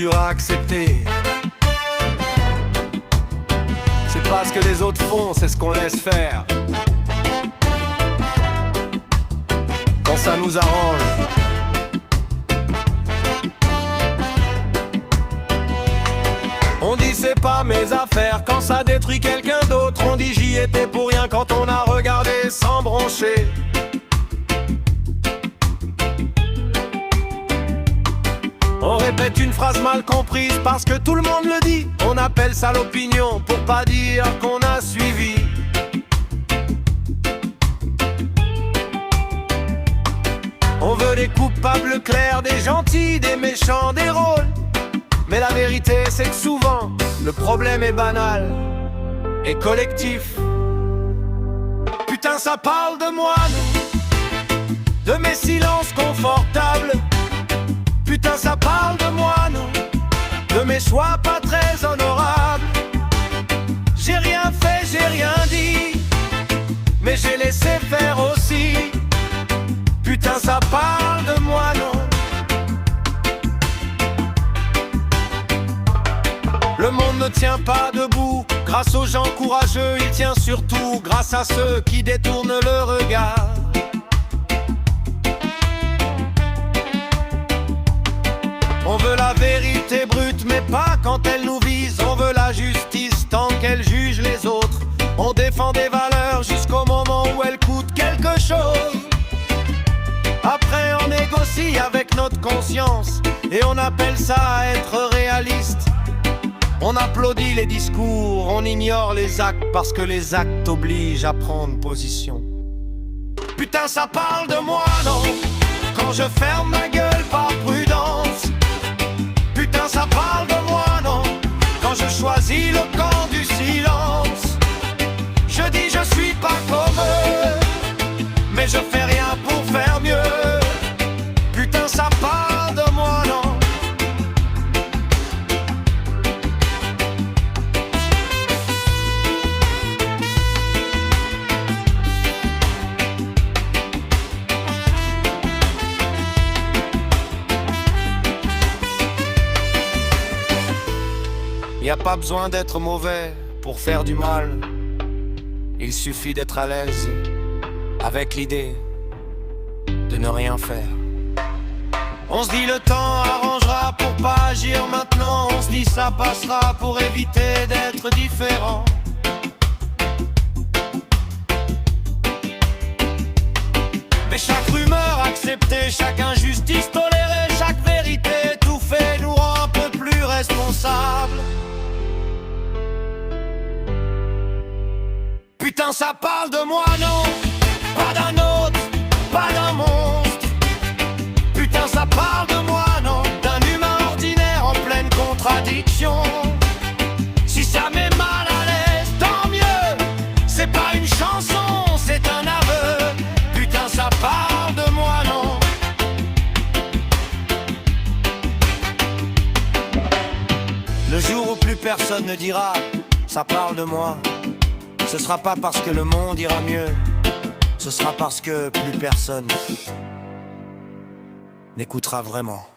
dur à accepter. C'est pas ce que les autres font, c'est ce qu'on laisse faire. Quand ça nous arrange. On dit c'est pas mes affaires quand ça détruit quelqu'un d'autre. On dit j'y étais pour rien quand on a regardé sans broncher. On répète une phrase mal comprise parce que tout le monde le dit. On appelle ça l'opinion pour pas dire qu'on a suivi. On veut des coupables clairs, des gentils, des méchants, des rôles. Mais la vérité c'est que souvent le problème est banal et collectif. Putain ça parle de moi, non, de mes silences confortables. Putain ça parle de moi, non, de mes choix pas très honorables. J'ai rien fait, j'ai rien dit, mais j'ai laissé faire aussi. Putain ça parle de moi, non. Le monde ne tient pas debout grâce aux gens courageux, il tient surtout grâce à ceux qui détournent le regard. On veut la vérité brute mais pas quand elle nous vise. On veut la justice tant qu'elle juge les autres. On défend des valeurs jusqu'au moment où elles coûtent quelque chose. Après on négocie avec notre conscience et on appelle ça être réaliste. On applaudit les discours, on ignore les actes parce que les actes obligent à prendre position. Putain ça parle de moi, non, quand je ferme ma gueule par prudence. Putain ça parle de moi, non, quand je choisis le camp du silence. Je dis je suis pas comme eux, mais je fais rien pour faire mieux. Putain ça parle de moi, non. Y a pas besoin d'être mauvais pour faire du mal. Il suffit d'être à l'aise avec l'idée de ne rien faire. On se dit le temps arrangera pour pas agir maintenant. On se dit ça passera pour éviter d'être différent. Mais chaque rumeur acceptée, chaque injustice tolérée, chaque vérité étouffée nous rend un peu plus responsables. Putain ça parle de moi, non, pas d'un autre, pas d'un monstre. Putain ça parle de moi, non, d'un humain ordinaire en pleine contradiction. Si ça met mal à l'aise, tant mieux. C'est pas une chanson, c'est un aveu. Putain ça parle de moi, non. Le jour où plus personne ne dira ça parle de moi, ce sera pas parce que le monde ira mieux, ce sera parce que plus personne n'écoutera vraiment.